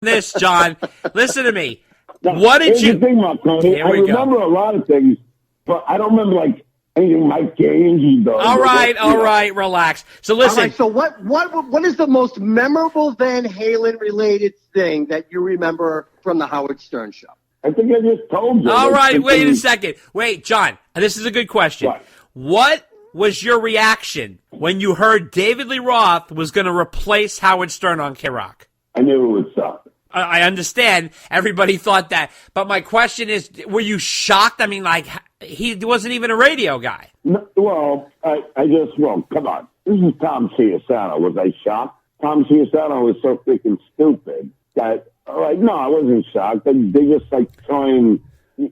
this, John. Listen to me. Now, What did here's you? the thing, Marconi. I remember a lot of things, but I don't remember like anything Mike Gaines does. All right, relax. So listen. All right, so what is the most memorable Van Halen related thing that you remember from the Howard Stern show? I think I just told you. All right, wait a second. Wait, John, this is a good question. What was your reaction when you heard David Lee Roth was going to replace Howard Stern on K-Rock? I knew it would suck. I understand. Everybody thought that. But my question is, were you shocked? I mean, like, he wasn't even a radio guy. No, well, come on. This is Tom Chiasano. Was I shocked? Tom Chiasano was so freaking stupid that, no, I wasn't shocked. They just, trying...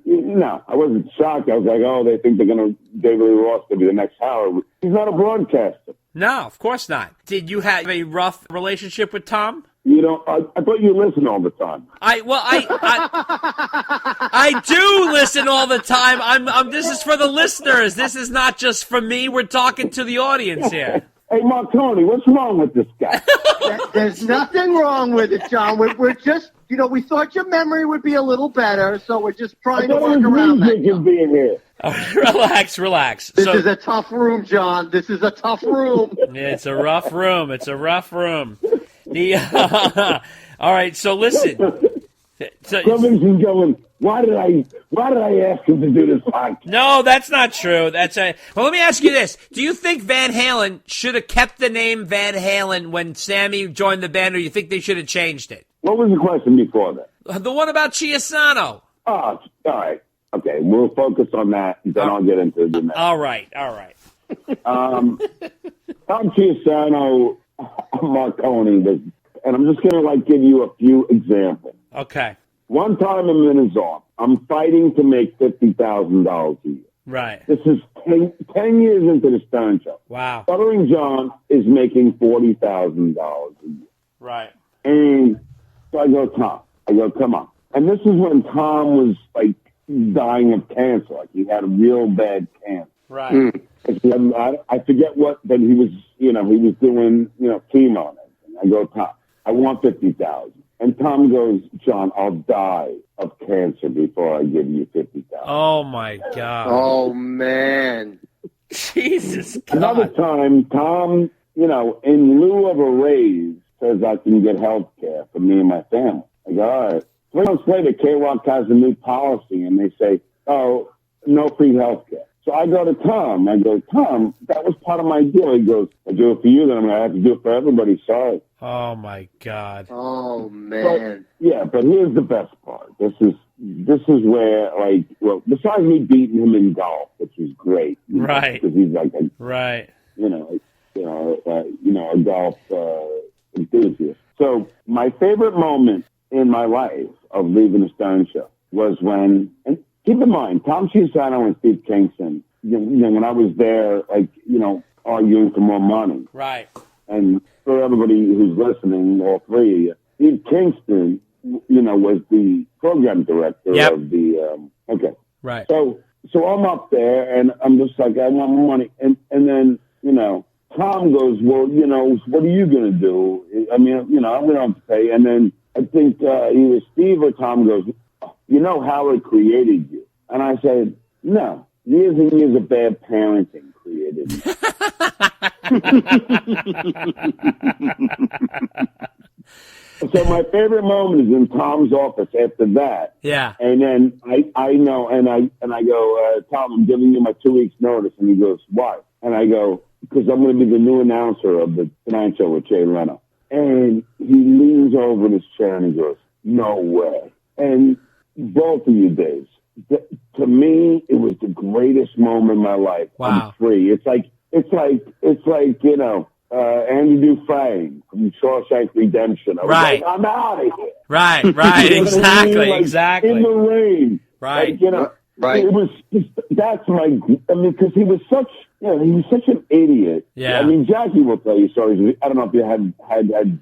No, I wasn't shocked. I was like, oh, they think they're going to, David Lee Roth to be the next Howard. He's not a broadcaster. No, of course not. Did you have a rough relationship with Tom? You know, I thought you listen all the time. I do listen all the time. This is for the listeners. This is not just for me. We're talking to the audience here. Hey, Marconi, what's wrong with this guy? There's nothing wrong with it, John. We're just, we thought your memory would be a little better, so we're just trying to work around that. Being here. Relax. This is a tough room, John. This is a tough room. It's a rough room. All right, so listen. Somebody's going, why did I ask him to do this podcast? No, that's not true. Well, let me ask you this. Do you think Van Halen should have kept the name Van Halen when Sammy joined the band, or you think they should have changed it? What was the question before that? The one about Chiasano. Oh, all right. Okay, we'll focus on that, then I'll get into the next. All right. Tom Chiasano, Marconi was, and I'm just going to give you a few examples. Okay. One time I'm in his office. I'm fighting to make $50,000 a year. Right. This is 10 years into the Stern show. Wow. Stuttering John is making $40,000 a year. Right. And so I go, Tom. Come on. And this is when Tom was dying of cancer. He had a real bad cancer. Right. I forget what, but he was doing, chemo and everything. I go, Tom, I want $50,000. And Tom goes, John, I'll die of cancer before I give you $50,000. Oh my God. Oh man. Jesus God. Another time, Tom, in lieu of a raise, says I can get health care for me and my family. I go, all right. 3 months later, K-Rock has a new policy, and they say, oh, no free health care. So I go to Tom. I go, Tom, that was part of my deal. He goes, I do it for you, then I'm going to have to do it for everybody. Sorry. Oh, my God. Oh, man. But here's the best part. This is where, besides me beating him in golf, which was great. Right. Because he's like a, right. A golf enthusiast. So my favorite moment in my life of leaving the Stern show was when, and keep in mind, Tom Chiasano and Steve Kingston, when I was there, arguing for more money. Right. And for everybody who's listening, all three of you, Steve Kingston, was the program director of the, okay. Right. So I'm up there and I'm just like, I want more money. And then, Tom goes, well, what are you going to do? I mean, we don't have to pay. And then I think either Steve or Tom goes, Howard created you. And I said, no, years and years of bad parenting created me. So my favorite moment is in Tom's office after that. Yeah. And then I know, and I go, Tom, I'm giving you my 2 weeks notice. And he goes, why? And I go, because I'm going to be the new announcer of the Tonight Show with Jay Leno. And he leans over in his chair and he goes, no way. And both of you days, to me, it was the greatest moment in my life. Wow. I'm free. It's like Andy Dufresne from Shawshank Redemption. I was right. like, I'm out of here. Right. Exactly. Exactly. In the rain. Right. Right. It was just, because he was such an idiot. Yeah. I mean, Jackie will tell you stories. I don't know if you had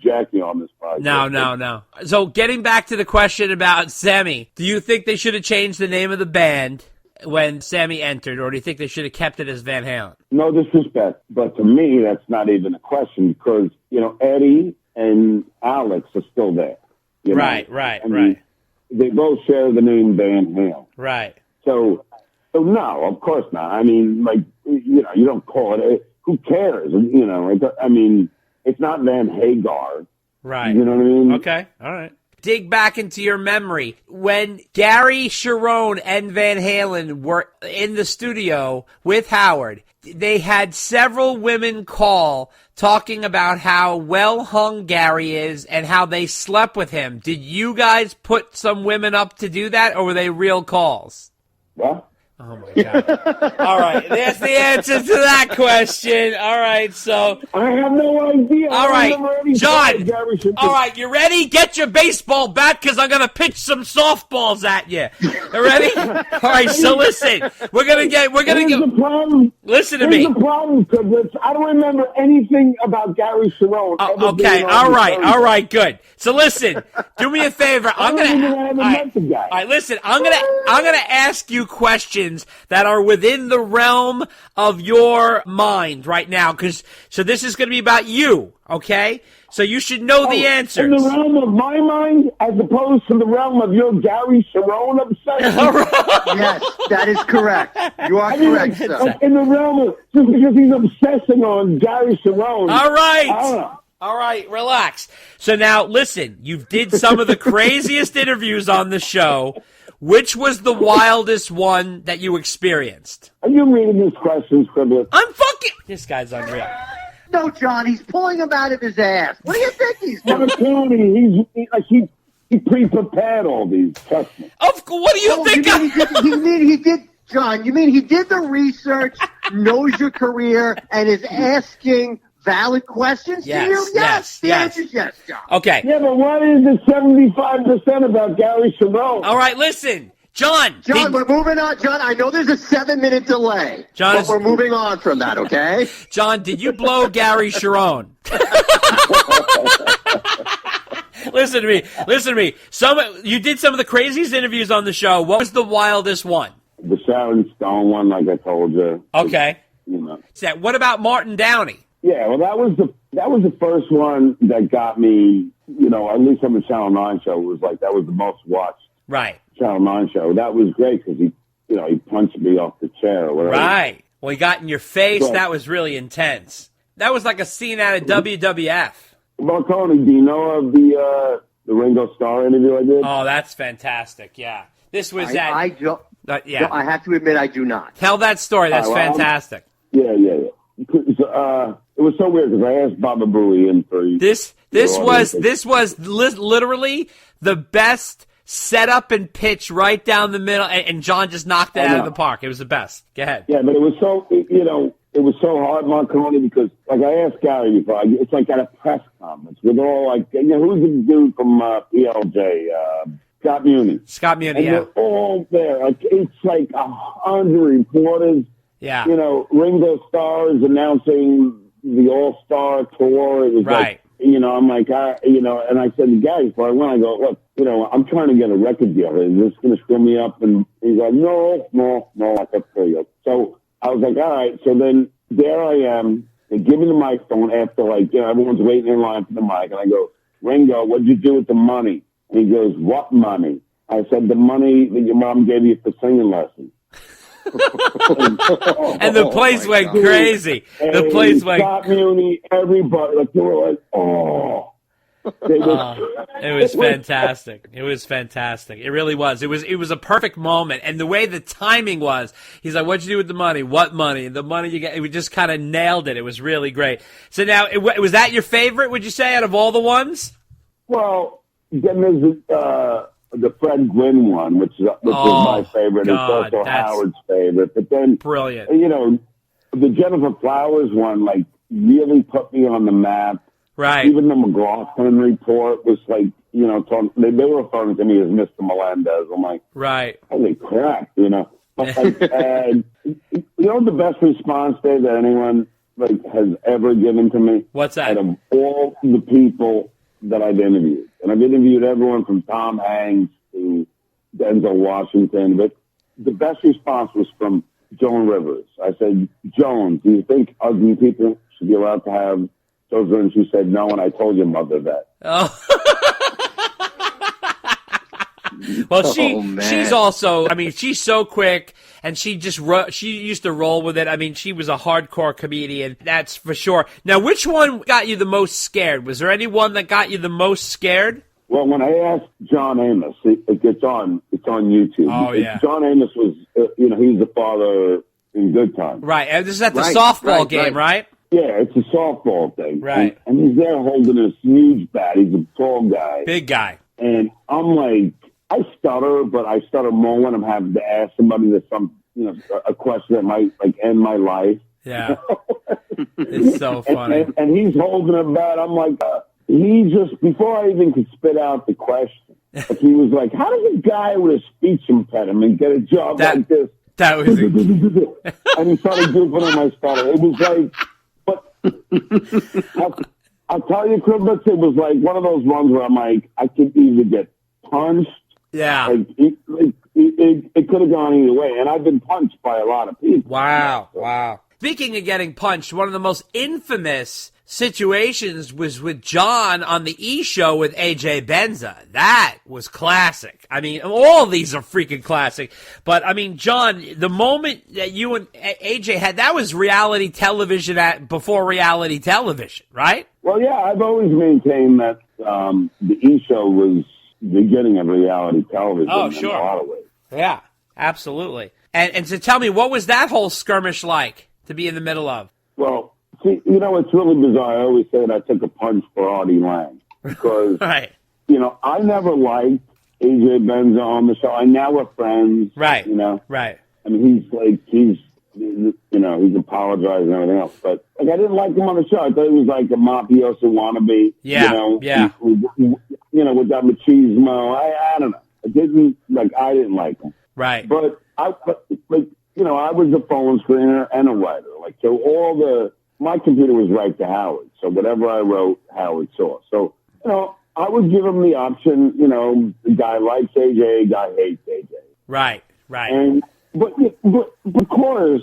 Jackie on this podcast. No. So getting back to the question about Sammy, do you think they should have changed the name of the band when Sammy entered, or do you think they should have kept it as Van Halen? No disrespect, but to me, that's not even a question because, Eddie and Alex are still there. You know? Right. They both share the name Van Halen. Right. So no, of course not. I mean, like, you know, you don't call it. Who cares? You know, I mean, it's not Van Hagar. Right. You know what I mean? Okay. All right. Dig back into your memory. When Gary Cherone and Van Halen were in the studio with Howard, they had several women call talking about how well hung Gary is and how they slept with him. Did you guys put some women up to do that, or were they real calls? What? Oh, my God. All right. That's the answer to that question. All right. So. I have no idea. All right. John. All right. You ready? Get your baseball bat because I'm going to pitch some softballs at you. You ready? All right. So listen. We're going to go. The problem. Listen to me. Here's the problem, because I don't remember anything about Gary Cherone. Okay. All right. Good. So listen. Do me a favor. All right. Listen. I'm gonna ask you questions that are within the realm of your mind right now, so this is going to be about you, okay? So you should know the answers. In the realm of my mind, as opposed to the realm of your Gary Cherone obsession. Yes, that is correct. You are correct, sir. In the realm of, just because he's obsessing on Gary Cherone. All right. All right, relax. So now, listen, you did some of the craziest interviews on the show. Which was the wildest one that you experienced? Are you reading these questions, Cribbler? This guy's unreal. No, John, he's pulling him out of his ass. What do you think he's doing? He pre-prepared all these. Trust me. What do you think? He did, John, you mean he did the research, knows your career, and is asking valid questions to you? Yes. The answer is yes, John. Okay. Yeah, but what is the 75% about Gary Cherone? All right, listen. John, we're moving on. John, I know there's a 7-minute delay, but we're moving on from that, okay? John, did you blow Gary Cherone? Listen to me. You did some of the craziest interviews on the show. What was the wildest one? The Sharon Stone one, like I told you. Okay. You know. What about Martin Downey? Yeah, well, that was the first one that got me, you know, at least on the Channel 9 show. It was like, that was the most watched Channel 9 show. That was great because he punched me off the chair or whatever. Right. Well, he got in your face. But that was really intense. That was like a scene out of WWF. Well, Tony, do you know of the Ringo Starr interview I did? Oh, that's fantastic. Yeah. This was I don't. No, I have to admit, I do not. Tell that story. That's fantastic. Yeah. It was so weird because I asked Baba Booey in for this was literally the best setup and pitch right down the middle, and John just knocked it out of the park. It was the best. Go ahead. Yeah, but it was so it was so hard, Marconi, because like I asked Gary before, it's like at a press conference with all like who's the dude from PLJ, Scott Muni. And they're all there. Like it's like 100 reporters. Yeah. You know, Ringo Starr is announcing the All-Star Tour. It was like, I'm like, and I said to Gary before I went, I go, look, I'm trying to get a record deal. Is this going to screw me up? And he's like, no, I got you. So I was like, all right. So then there I am. They give me the microphone after, everyone's waiting in line for the mic. And I go, Ringo, what'd you do with the money? And he goes, what money? I said, the money that your mom gave you for singing lessons. And the place went crazy. The place went. Scott Muni, everybody, they were like, oh. It was fantastic. It was fantastic. It really was. It was a perfect moment, and the way the timing was. He's like, "What'd you do with the money? What money? The money you get." We just kind of nailed it. It was really great. So now, was that your favorite? Would you say out of all the ones? Well, then there's the Fred Gwynn one, which is my favorite. God, it's also Howard's favorite. But then, brilliant. The Jennifer Flowers one, really put me on the map. Right. Even the McLaughlin report was they were referring to me as Mr. Melendez. I'm like, right. Holy crap, But the best response day that anyone has ever given to me? What's that? Out of all the people that I've interviewed. And I've interviewed everyone from Tom Hanks to Denzel Washington, but the best response was from Joan Rivers. I said, Joan, do you think ugly people should be allowed to have children? She said no, and I told your mother that. Oh. Well, she's also, I mean, she's so quick, and she used to roll with it. I mean, she was a hardcore comedian, that's for sure. Now, which one got you the most scared? Was there any one that got you the most scared? Well, when I asked John Amos, it's on YouTube. Oh, yeah. John Amos was, he was the father in Good Time. Right, and this is at the softball game, right? Yeah, it's a softball thing. Right. And he's there holding this huge bat. He's a tall guy. Big guy. And I'm like, I stutter, but I stutter more when I'm having to ask somebody a question that might end my life. Yeah. It's so funny. And he's holding a bat. I'm like, he just, before I even could spit out the question, he was like, how does a guy with a speech impediment get a job like this? That was and he started goofing on my stutter. It was like, but I'll tell you, Criblets, it was like one of those ones where I'm like, I could either get punched. Yeah. Like, it could have gone either way. And I've been punched by a lot of people. Wow. Wow. Speaking of getting punched, one of the most infamous situations was with John on the E! Show with AJ Benza. That was classic. I mean, all of these are freaking classic. But, I mean, John, the moment that you and AJ had, that was reality television before reality television, right? Well, yeah, I've always maintained that the E! Show was the beginning of reality television in a lot of ways. Yeah, absolutely. And so tell me, what was that whole skirmish like to be in the middle of? Well, see, it's really bizarre. I always say that I took a punch for Artie Lang because, right. I never liked AJ Benza on the show. I now we're friends. Right. Right. I mean, he's apologized and everything else, but I didn't like him on the show. I thought he was like a mafioso wannabe. Yeah. Yeah. With that machismo. I don't know. I didn't like him. Right. But I was a phone screener and a writer. So my computer was right to Howard. So whatever I wrote, Howard saw. So, I would give him the option, the guy likes AJ, guy hates AJ. Right. But of course,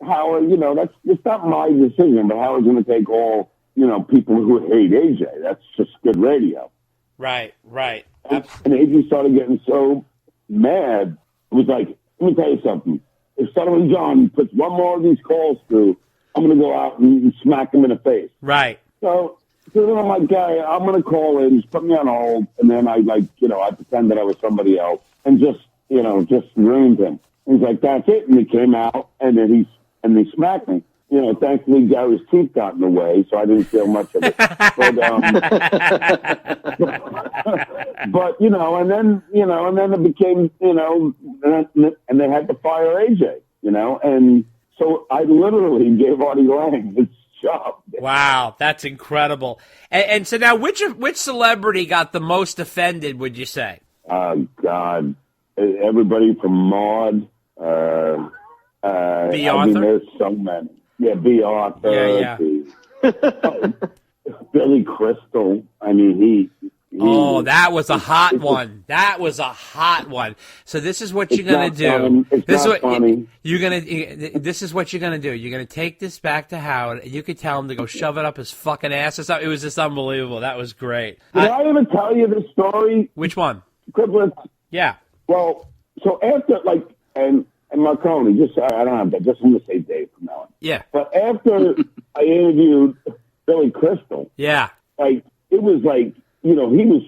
Howard, it's not my decision, but Howard's going to take all, people who hate AJ. That's just good radio. Right. And AJ started getting so mad. It was like, let me tell you something. If Stuttering John puts one more of these calls through, I'm going to go out and smack him in the face. Right. So then I'm like, I'm going to call in, just put me on hold, and then I pretend that I was somebody else and just ruined him. He's like, that's it. And he came out, and then he smacked me. Thankfully, Gary's teeth got in the way, so I didn't feel much of it. But and then it became, and they had to fire AJ, and so I literally gave Artie Lang his job. Wow, that's incredible. And so now, which celebrity got the most offended, would you say? God, everybody from Maude. B. Arthur? There's so many. Yeah, B. Arthur. Yeah. Billy Crystal. I mean, he that was a hot one. That was a hot one. So this is what you're going to do. This is what you're going to do. You're going to take this back to Howard, and you could tell him to go shove it up his fucking ass or something. It was just unbelievable. That was great. Did I ever tell you this story? Which one? Criblets. Yeah. Well, so after, and Marconi, I don't have that. Just I'm going to say Dave from now on. Yeah. But after I interviewed Billy Crystal, yeah, it was like, he was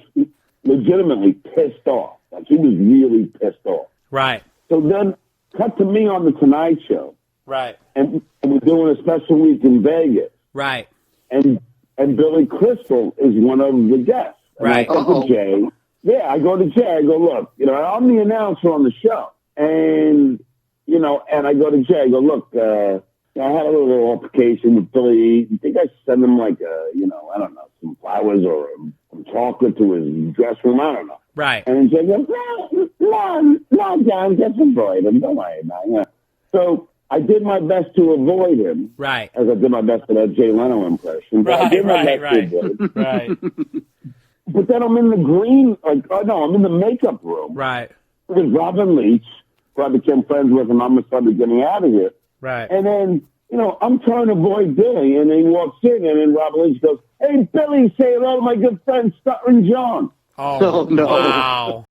legitimately pissed off. He was really pissed off. Right. So then, cut to me on the Tonight Show. Right. And we're doing a special week in Vegas. Right. And Billy Crystal is one of the guests. And right. I go to Jay. Yeah, I go to Jay. I go, look, I'm the announcer on the show. And, and I go to Jay. I go, look, I had a little altercation with Billy. You think I send him I don't know, some flowers or some chocolate to his dress room? I don't know. Right. And Jay goes, no, John, just avoid him. Don't worry about it. So I did my best to avoid him. Right. As I did my best for that Jay Leno impression. But I did my best to avoid him. Right. But then I'm in the green, I'm in the makeup room. Right. With Robin Leach, who I became friends with, and I'm started getting out of here. Right. And then, I'm trying to avoid Billy, and he walks in, and then Robin Leach goes, hey, Billy, say hello to my good friend, Stuttering John. Oh, no. Wow.